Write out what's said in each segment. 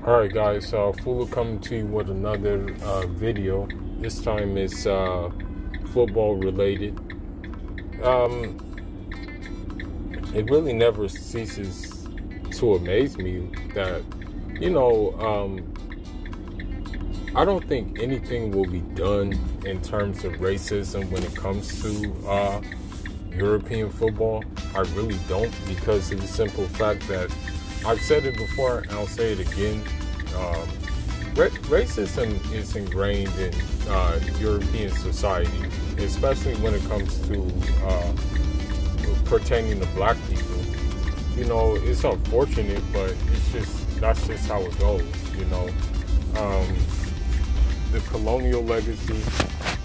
Alright guys, Fulu coming to you with another video. This time it's football related. It really never ceases to amaze me that, I don't think anything will be done in terms of racism when it comes to European football. I really don't, because of the simple fact that I've said it before and I'll say it again. Racism is ingrained in European society, especially when it comes to pertaining to black people. It's unfortunate, but that's just how it goes. The colonial legacy,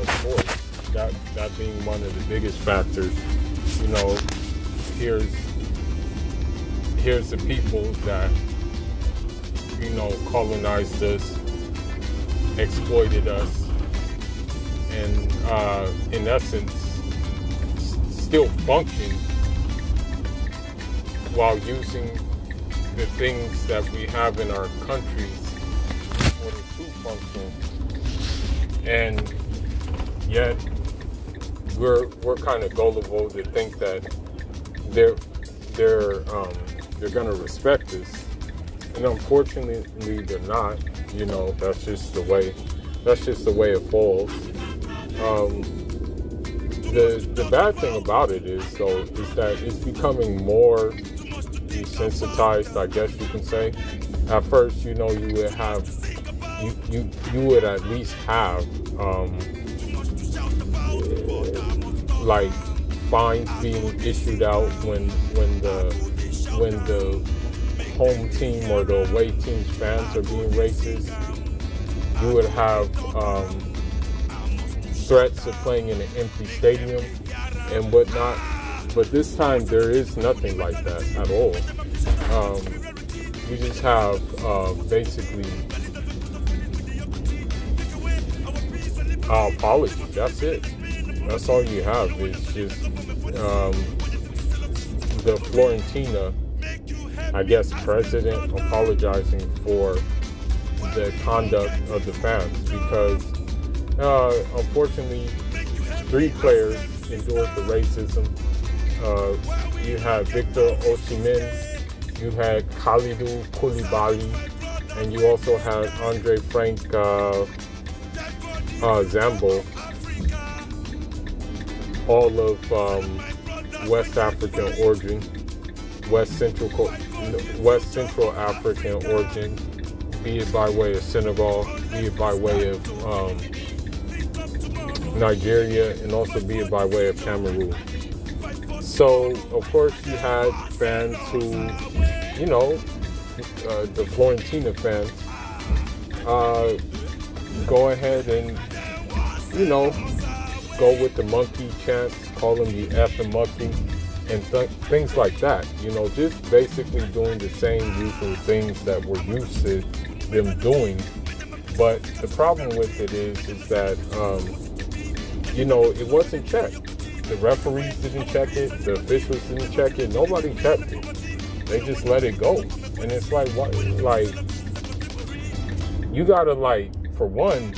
of course, that being one of the biggest factors. Here's the people that colonized us, exploited us, and in essence still function while using the things that we have in our countries in order to function, and yet we're kind of gullible to think that they're gonna respect us. And unfortunately, they're not. That's just the way it falls. The bad thing about it is that it's becoming more desensitized, I guess you can say. At first, you would at least have like fines being issued out when the home team or the away team's fans are being racist. You would have threats of playing in an empty stadium and whatnot. But this time there is nothing like that at all. You just have basically apology. That's it. That's all you have. It's just the Fiorentina, I guess, president apologizing for the conduct of the fans, because unfortunately 3 players endured the racism. You had Victor Osimhen, you had Kalidou Koulibaly, and you also had Andre Frank Zambo, all of West African origin, West Central African origin, be it by way of Senegal, be it by way of Nigeria, and also be it by way of Cameroon. So, of course, you had fans who, the Fiorentina fans, go ahead and, go with the monkey chants, call them the effing monkey, and things like that. Just basically doing the same usual things that we're used to them doing. But the problem with it is that, it wasn't checked. The referees didn't check it. The officials didn't check it. Nobody checked it. They just let it go. And it's like, what? Like, you gotta, for one,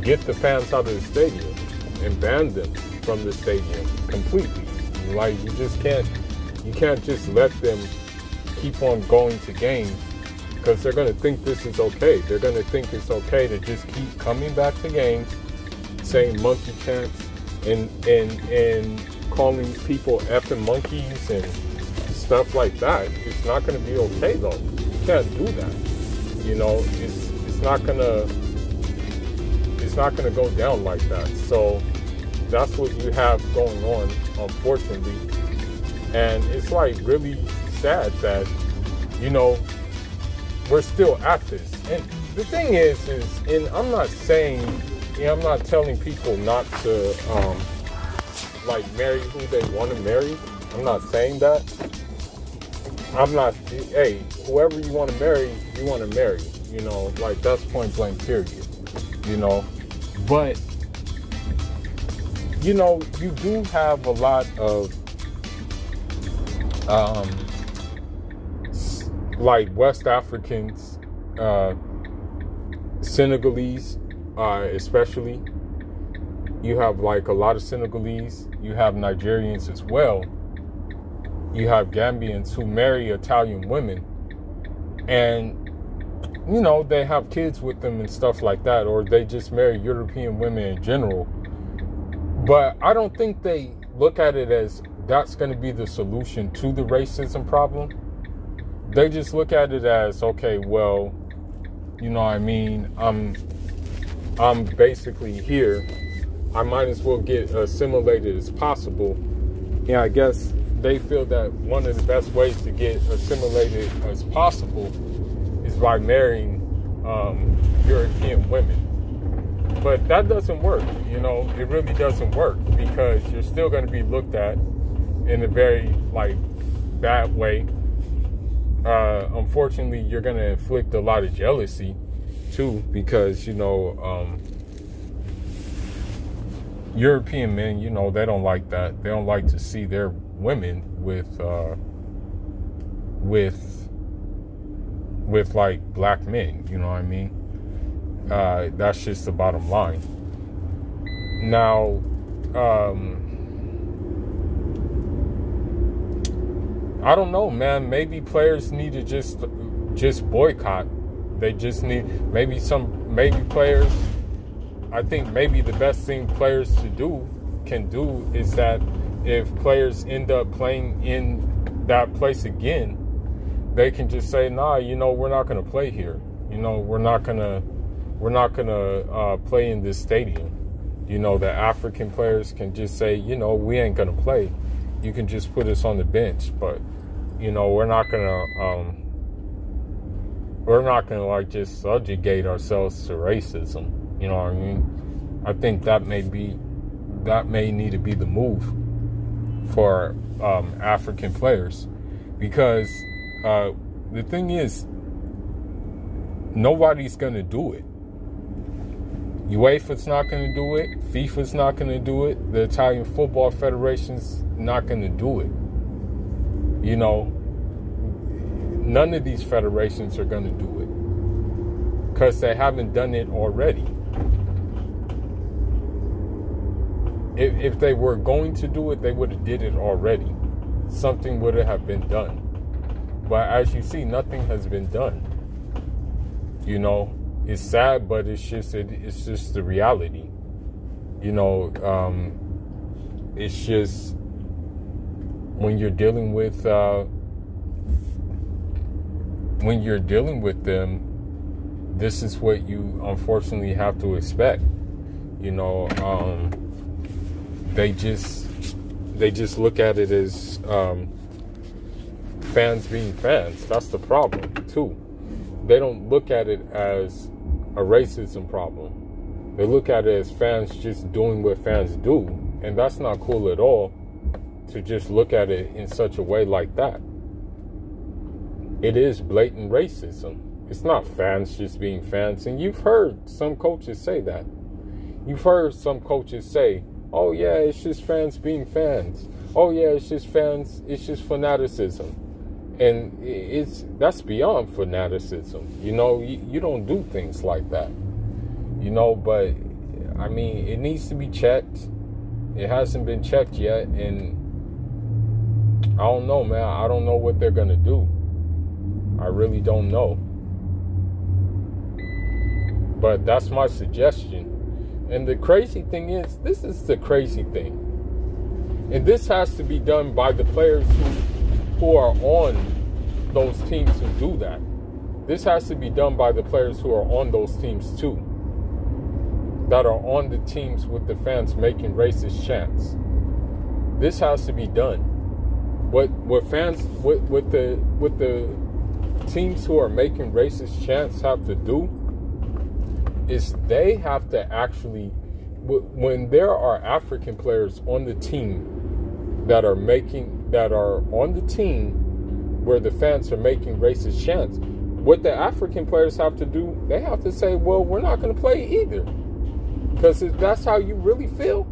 get the fans out of the stadium and ban them from the stadium completely. You just can't just let them keep on going to games, because they're going to think this is okay. They're going to think it's okay to just keep coming back to games, saying monkey chants, and calling people effing monkeys and stuff like that. It's not going to be okay, though. You can't do that. It's not gonna go down like that. So that's what you have going on, unfortunately. And it's really sad that, we're still at this. And the thing is, and I'm not saying, I'm not telling people not to marry who they want to marry. I'm not saying that. Hey, whoever you want to marry, you want to marry. That's point blank period. But, you do have a lot of West Africans Senegalese, especially. You have like a lot of Senegalese. You have Nigerians as well. You have Gambians who marry Italian women. And, you know, they have kids with them and stuff like that. Or they just marry European women in general. But I don't think they look at it as that's going to be the solution to the racism problem. They just look at it as, okay, well, you know what I mean? I'm basically here. I might as well get assimilated as possible. Yeah, I guess they feel that one of the best ways to get assimilated as possible is by marrying European women. But that doesn't work, you know, it really doesn't work, because you're still going to be looked at in a very, like, bad way. Unfortunately, you're going to inflict a lot of jealousy, too, because, you know, European men, you know, they don't like that. They don't like to see their women with like black men, you know what I mean? That's just the bottom line. Now, I don't know, man. Maybe players need to just boycott. They just need, maybe players, I think maybe the best thing players can do is that if players end up playing in that place again, they can just say, nah, you know, we're not going to play here. You know, we're not going to play in this stadium. You know, the African players can just say, you know, we ain't going to play. You can just put us on the bench, but, you know, we're not going to like just subjugate ourselves to racism. You know what I mean? I think that may need to be the move for African players, because the thing is, nobody's going to do it. UEFA's not going to do it. FIFA's not going to do it. The Italian Football Federation's not going to do it. You know, none of these federations are going to do it, because they haven't done it already. If they were going to do it, they would have did it already. Something would have been done. But as you see, nothing has been done. You know, it's sad, but it's just the reality. You know, it's just when you're dealing with them, this is what you unfortunately have to expect. You know, they just look at it as fans being fans. That's the problem too. They don't look at it as a racism problem. They look at it as fans just doing what fans do, and that's not cool at all. To just look at it in such a way like that, it is blatant racism. It's not fans just being fans. And you've heard some coaches say that. You've heard some coaches say, oh yeah, it's just fans being fans. Oh yeah, it's just fans, it's just fanaticism. And that's beyond fanaticism. You know, you don't do things like that. You know, but I mean, it needs to be checked. It hasn't been checked yet, and I don't know, man. I don't know what they're gonna do. I really don't know. But that's my suggestion. And the crazy thing is, this is the crazy thing. And this has to be done by the players who are on those teams who do that. This has to be done by the players who are on those teams too. That are on the teams with the fans making racist chants. This has to be done. What the teams who are making racist chants have to do is they have to actually, when there are African players on the team that are on the team where the fans are making racist chants, what the African players have to do, they have to say, well, we're not going to play either. Because if that's how you really feel,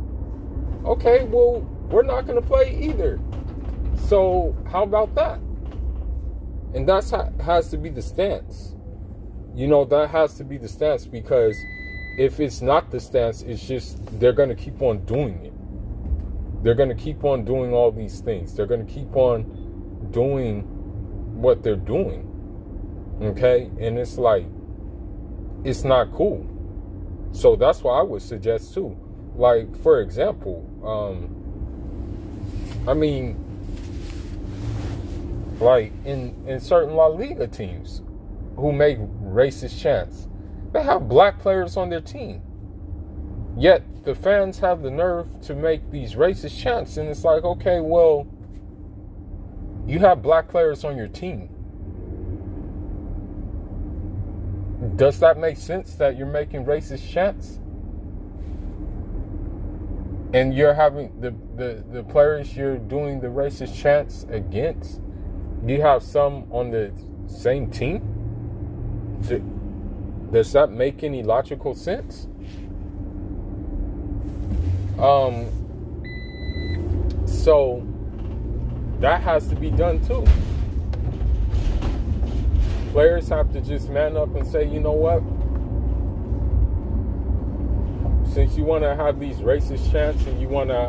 okay, well, we're not going to play either. So how about that? And that's how has to be the stance. that has to be the stance, because if it's not the stance, it's just they're going to keep on doing it. They're going to keep on doing all these things. They're going to keep on doing what they're doing. Okay? And it's like, it's not cool. So that's what I would suggest too. Like, for example, like in certain La Liga teams who make racist chants, they have black players on their team. Yet the fans have the nerve to make these racist chants, and it's like, okay, well, you have black players on your team. Does that make sense that you're making racist chants? And you're having the players you're doing the racist chants against, do you have some on the same team? Does that make any logical sense? So that has to be done too. Players have to just man up and say, you know what? Since you want to have these racist chants and you want to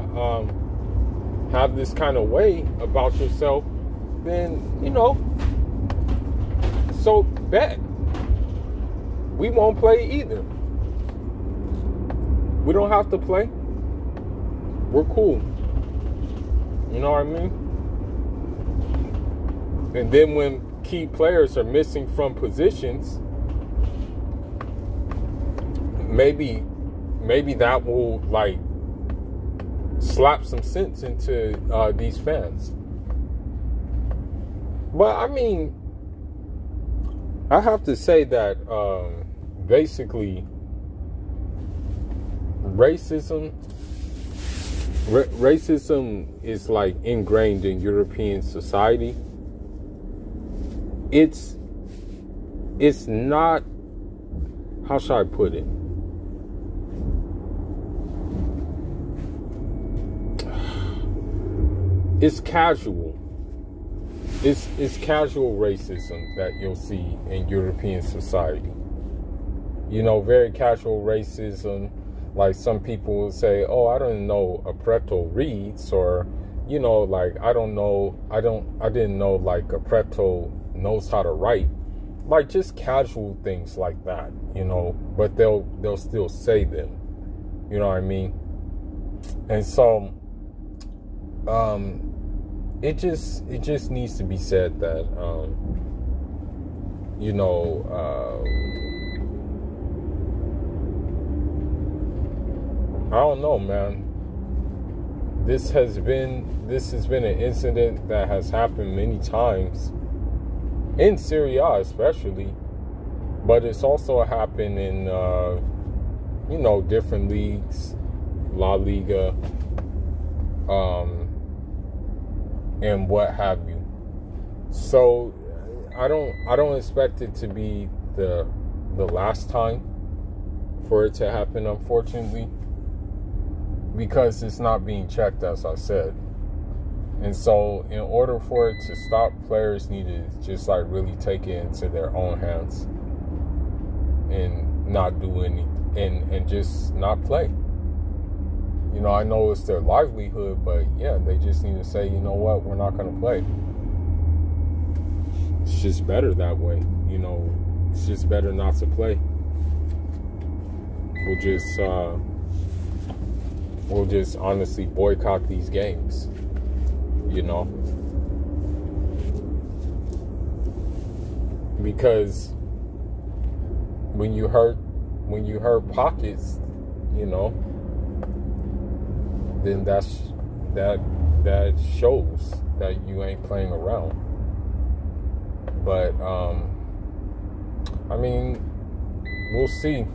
have this kind of way about yourself, then, so bet. We won't play either. We don't have to play. We're cool. You know what I mean? And then when key players are missing from positions, maybe that will like slap some sense into these fans. But I mean, I have to say that basically racism is like ingrained in European society. It's not, how should I put it? It's casual. It's casual racism that you'll see in European society. Very casual racism. Like some people will say, oh, I don't know a Preto reads, or, like, I didn't know like a Preto knows how to write. Like just casual things like that, but they'll still say them. You know what I mean? And so, it just needs to be said that, I don't know, man. This has been an incident that has happened many times in Serie A, especially, but it's also happened in different leagues, La Liga, and what have you. So I don't expect it to be the last time for it to happen, unfortunately, because it's not being checked, as I said. And so in order for it to stop, players need to just like really take it into their own hands and not do any and just not play. I know it's their livelihood, but yeah, they just need to say, you know what, we're not going to play. It's just better that way. It's just better not to play. We'll just honestly boycott these games. Because when you hurt pockets, then that shows that you ain't playing around. But I mean, we'll see.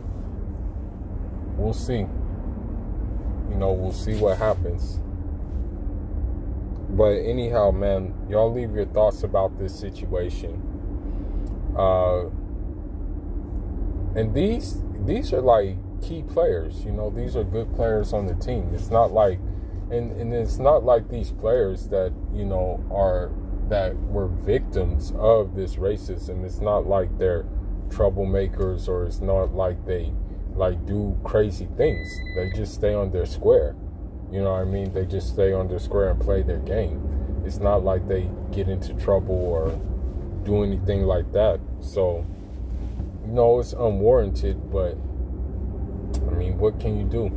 We'll see what happens. But anyhow, man, y'all leave your thoughts about this situation. And these are like key players, these are good players on the team. It's not like, and it's not like these players that, that were victims of this racism. It's not like they're troublemakers, or it's not like they like do crazy things. They just stay on their square. You know what I mean? They just stay on their square and play their game. It's not like they get into trouble or do anything like that. So, you know, it's unwarranted, but I mean, what can you do?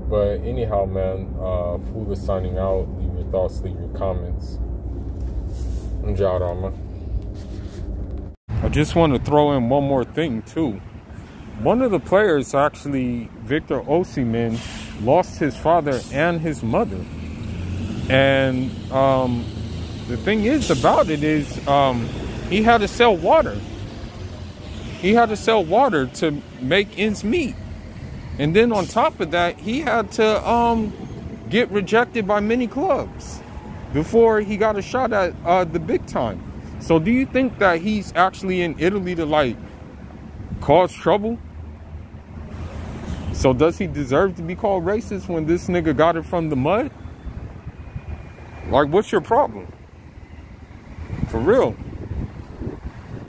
But anyhow, man, Fula signing out. Leave your thoughts, leave your comments. I just want to throw in one more thing, too. One of the players, actually, Victor Osimhen, lost his father and his mother. And the thing is about it is he had to sell water. He had to sell water to make ends meet. And then on top of that, he had to get rejected by many clubs before he got a shot at the big time. So do you think that he's actually in Italy to, like, cause trouble? So does he deserve to be called racist when this nigga got it from the mud? Like, what's your problem? For real.